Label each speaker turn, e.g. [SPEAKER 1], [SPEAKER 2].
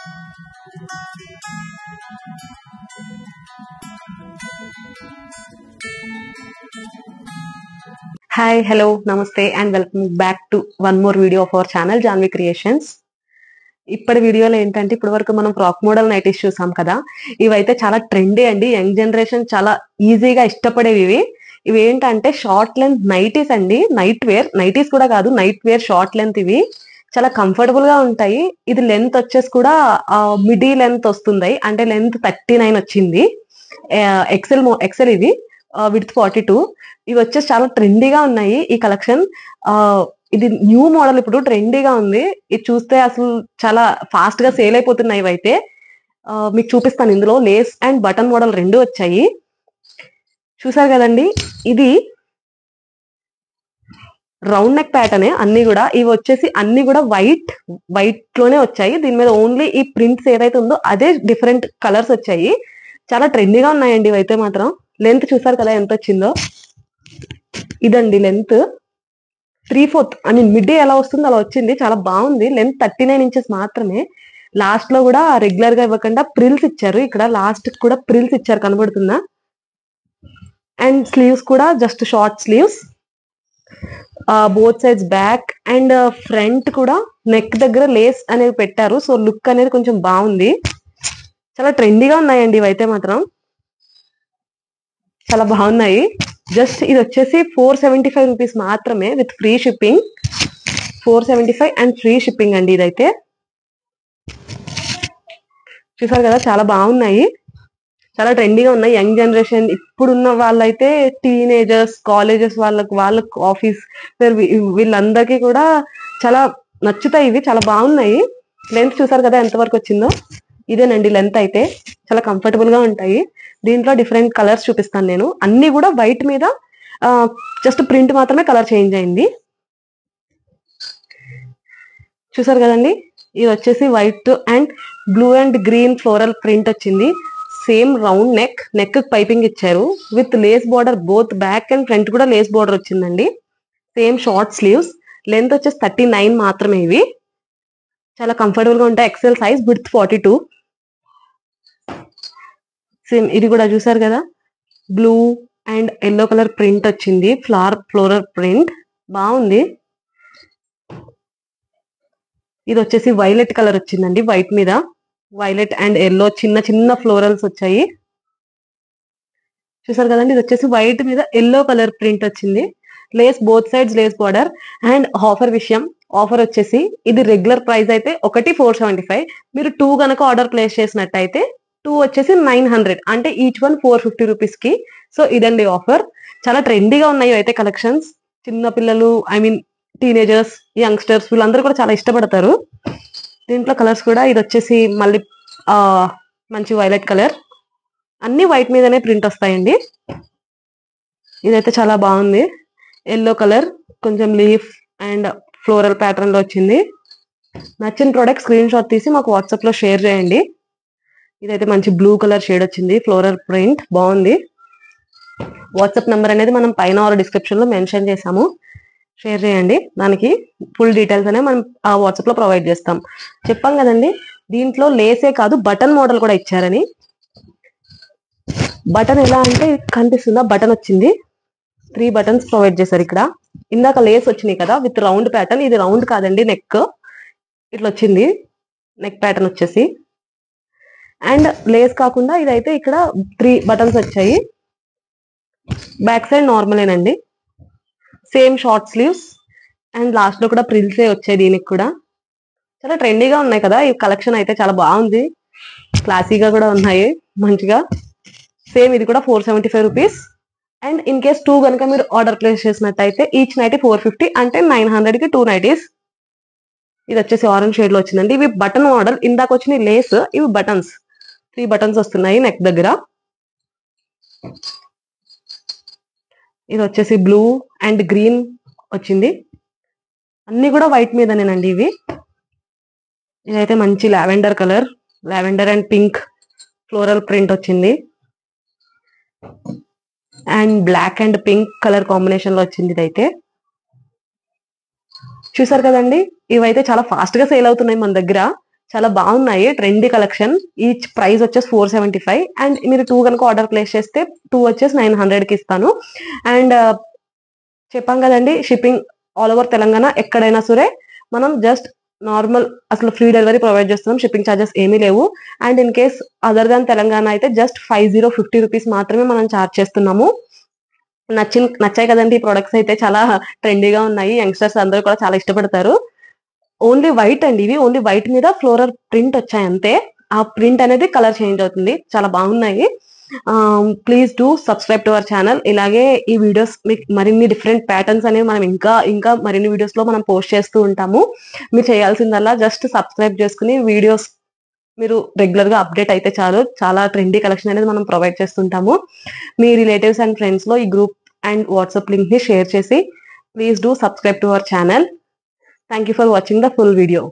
[SPEAKER 1] Hi, hello, namaste and welcome back to one more video of our channel Janvi Creations. ఇప్పటి వీడియోలో ఏంటంటే ఇప్పటి వరకు మనం ఫ్రాక్ మోడల్ నైటీస్ చూసాం కదా. ఇవైతే చాలా ట్రెండీ అండి. యంగ్ జనరేషన్ చాలా ఈజీగా ఇష్టపడేవి ఇవి ఏంటంటే షార్ట్ లెంత్ నైటీస్ అండి. నైట్ వేర్ నైటీస్ కూడా కాదు, నైట్ వేర్ షార్ట్ లెంత్. ఇవి చాలా కంఫర్టబుల్ గా ఉంటాయి. ఇది లెంత్ వచ్చేసి కూడా మిడీ లెంత్ వస్తుంది, అంటే లెంత్ 39 వచ్చింది. ఎక్సెల్ ఇవి విత్ 42. ఇవి వచ్చేసి చాలా ట్రెండీగా ఉన్నాయి ఈ కలెక్షన్. ఇది న్యూ మోడల్, ఇప్పుడు ట్రెండీగా ఉంది. ఇది చూస్తే అసలు చాలా ఫాస్ట్ గా సేల్ అయిపోతున్నాయి. ఇవైతే మీకు చూపిస్తాను. ఇందులో లేస్ అండ్ బటన్ మోడల్ రెండు వచ్చాయి. చూసారు కదండి, ఇది రౌండ్ నెక్ ప్యాటర్న్ అన్ని కూడా. ఇవి వచ్చేసి అన్ని కూడా వైట్ లోనే వచ్చాయి. దీని మీద ఓన్లీ ఈ ప్రింట్స్ ఏదైతే ఉందో అదే డిఫరెంట్ కలర్స్ వచ్చాయి. చాలా ట్రెండీగా ఉన్నాయండి ఇవైతే మాత్రం. లెంత్ చూసారు కదా ఎంత వచ్చిందో. ఇదండి లెంత్ 3/4, ఐ మీన్ మిడ్డీ ఎలా వస్తుందో అలా వచ్చింది. చాలా బాగుంది. లెంత్ 39 ఇంచెస్ మాత్రమే. లాస్ట్ లో కూడా రెగ్యులర్ గా ఇవ్వకుండా ప్రిల్స్ ఇచ్చారు. ఇక్కడ లాస్ట్ కూడా ప్రిల్స్ ఇచ్చారు, కనబడుతుందా. అండ్ స్లీవ్స్ కూడా just short sleeves, both sides back and front కూడా నెక్ దగ్గర లేస్ అనేది పెట్టారు. సో లుక్ అనేది కొంచెం బాగుంది. చాలా ట్రెండీగా ఉన్నాయండి ఇవైతే మాత్రం. చాలా బాగున్నాయి. జస్ట్ ఇది వచ్చేసి 475 రూపీస్ మాత్రమే with free shipping. 475 and free shipping అండి ఇదైతే. చూసారు కదా, చాలా బాగున్నాయి. చాలా ట్రెండీగా ఉన్నాయి. యంగ్ జనరేషన్ ఇప్పుడున్న వాళ్ళైతే టీనేజర్స్, కాలేజెస్ వాళ్ళకు ఆఫీస్ వీళ్ళందరికీ కూడా చాలా నచ్చుతాయి. ఇవి చాలా బాగున్నాయి. లెంత్ చూసారు కదా ఎంతవరకు వచ్చిందో. ఇదేనండి లెంత్ అయితే. చాలా కంఫర్టబుల్ గా ఉంటాయి. దీంట్లో డిఫరెంట్ కలర్స్ చూపిస్తాను నేను. అన్ని కూడా వైట్ మీద జస్ట్ ప్రింట్ మాత్రమే కలర్ చేంజ్ అయింది. చూసారు కదండి, ఇది వచ్చేసి white and blue and green floral print వచ్చింది. సేమ్ రౌండ్ నెక్ పైపింగ్ ఇచ్చారు with lace border. Both back and front కూడా లేస్ బార్డర్ వచ్చిందండి. Same short sleeves. లెంత్ వచ్చేసి 39 మాత్రమే. ఇవి చాలా కంఫర్టబుల్ గా ఉంటాయి. XL size with 42. సేమ్ ఇది కూడా చూసారు కదా, blue and yellow colour print వచ్చింది. ఫ్లోరల్ ప్రింట్ బాగుంది. ఇది వచ్చేసి వైలెట్ కలర్ వచ్చిందండి. వైట్ మీద వైలెట్ అండ్ ఎల్లో చిన్న చిన్న ఫ్లోరల్స్ వచ్చాయి. చూసారు కదండి, ఇది వచ్చేసి వైట్ మీద ఎల్లో కలర్ ప్రింట్ వచ్చింది. Lace both sides lace border. And offer వచ్చేసి ఇది రెగ్యులర్ ప్రైస్ అయితే ఒకటి 475. మీరు 2 కనుక ఆర్డర్ ప్లేస్ చేసినట్టయితే 2 వచ్చేసి 900, అంటే ఈచ్ వన్ 450 రూపీస్ కి. సో ఇదండి ఆఫర్. చాలా ట్రెండీగా ఉన్నాయి అయితే కలెక్షన్స్. చిన్న పిల్లలు, ఐ మీన్ టీనేజర్స్, యంగ్స్టర్స్ వీళ్ళందరూ కూడా చాలా ఇష్టపడతారు. దీంట్లో కలర్స్ కూడా, ఇది వచ్చేసి మళ్ళీ మంచి వైలెట్ కలర్. అన్ని వైట్ మీదనే ప్రింట్ వస్తాయండి. ఇదైతే చాలా బాగుంది. ఎల్లో కలర్ కొంచెం లీఫ్ అండ్ ఫ్లోరల్ ప్యాటర్న్ లో వచ్చింది. నచ్చిన ప్రోడక్ట్ స్క్రీన్ షాట్ తీసి మాకు వాట్సాప్ లో షేర్ చేయండి. ఇదైతే మంచి బ్లూ కలర్ షేడ్ వచ్చింది. ఫ్లోరల్ ప్రింట్ బాగుంది. వాట్సాప్ నెంబర్ అనేది మనం పైన ఆర్ డిస్క్రిప్షన్ లో మెన్షన్ చేసాము. షేర్ చేయండి. దానికి ఫుల్ డీటెయిల్స్ అనేవి మనం ఆ వాట్సాప్ లో ప్రొవైడ్ చేస్తాం. చెప్పాం కదండి, దీంట్లో లేసే కాదు బటన్ మోడల్ కూడా ఇచ్చారని. బటన్ ఎలా అంటే కనిపిస్తుందా, బటన్ వచ్చింది. 3 బటన్స్ ప్రొవైడ్ చేశారు ఇక్కడ. ఇందాక లేస్ వచ్చినాయి కదా విత్ రౌండ్ ప్యాటర్న్. ఇది రౌండ్ కాదండి, నెక్ ఇట్లా వచ్చింది. నెక్ ప్యాటర్న్ వచ్చేసి అండ్ లేస్ కాకుండా ఇదైతే ఇక్కడ 3 బటన్స్ వచ్చాయి. బ్యాక్ సైడ్ నార్మలేనండి. Same short sleeves and last లో కూడా ప్రిల్సే వచ్చాయి. దీనికి కూడా చాలా ట్రెండీగా ఉన్నాయి కదా ఈ కలెక్షన్. అయితే చాలా బాగుంది. క్లాసీగా కూడా ఉన్నాయి మంచిగా. సేమ్ ఇది కూడా 475 రూపీస్. అండ్ ఇన్ కేస్ 2 కనుక మీరు ఆర్డర్ ప్లేస్ చేసినట్టయితే ఈచ్ నైటీ 450, అంటే 900 కి 2 నైటీస్. ఇది వచ్చేసి ఆరెంజ్ షేడ్ లో వచ్చిందండి. ఇవి బటన్ మోడల్. ఇందాక వచ్చిన లేస్, ఇవి బటన్స్. 3 బటన్స్ వస్తున్నాయి నెక్ దగ్గర. ఇది వచ్చేసి బ్లూ అండ్ గ్రీన్ వచ్చింది. అన్ని కూడా వైట్ మీదనేనండి ఇవి. ఇదైతే మంచి lavender colour, lavender and pink floral print వచ్చింది. And black and pink colour combination లో వచ్చింది ఇదైతే. చూసారు కదండి, ఇవైతే చాలా ఫాస్ట్ గా సేల్ అవుతున్నాయి మన దగ్గర. చాలా బాగున్నాయి, ట్రెండీ కలెక్షన్. ఈచ్ ప్రైస్ వచ్చేసి 475 అండ్ మీరు 2 కనుక ఆర్డర్ ప్లేస్ చేస్తే 2 వచ్చేసి 900 కి ఇస్తాను. అండ్ చెప్పాం కదండి, షిప్పింగ్ ఆల్ ఓవర్ తెలంగాణ ఎక్కడైనా సరే మనం జస్ట్ నార్మల్ అసలు ఫ్రీ డెలివరీ ప్రొవైడ్ చేస్తున్నాం, షిప్పింగ్ ఛార్జెస్ ఏమీ లేవు. And in case other than Telangana అయితే జస్ట్ 50 రూపీస్ మాత్రమే మనం ఛార్జ్ చేస్తున్నాము. నచ్చాయి కదండి ఈ ప్రొడక్ట్స్, అయితే చాలా ట్రెండీగా ఉన్నాయి, యంగ్స్టర్స్ అందరూ కూడా చాలా ఇష్టపడతారు. ఓన్లీ వైట్ అండి, ఇవి ఓన్లీ వైట్ మీద ఫ్లోరల్ ప్రింట్ వచ్చాయి అంతే. ఆ ప్రింట్ అనేది కలర్ చేంజ్ అవుతుంది, చాలా బాగున్నాయి. Please do subscribe to our channel. ఇలాగే ఈ వీడియోస్ మీకు మరిన్ని డిఫరెంట్ ప్యాటర్న్స్ అనేవి మనం ఇంకా మరిన్ని వీడియోస్ లో మనం పోస్ట్ చేస్తూ ఉంటాము. మీరు చేయాల్సిందల్లా జస్ట్ సబ్స్క్రైబ్ చేసుకుని వీడియోస్ మీరు రెగ్యులర్ గా అప్డేట్ అయితే చాలు. చాలా ట్రెండీ కలెక్షన్ అనేది మనం ప్రొవైడ్ చేస్తుంటాము. మీ రిలేటివ్స్ అండ్ ఫ్రెండ్స్ లో ఈ గ్రూప్ అండ్ వాట్సాప్ లింక్ ని షేర్ చేసి please do subscribe to our channel. Thank you for watching the full video.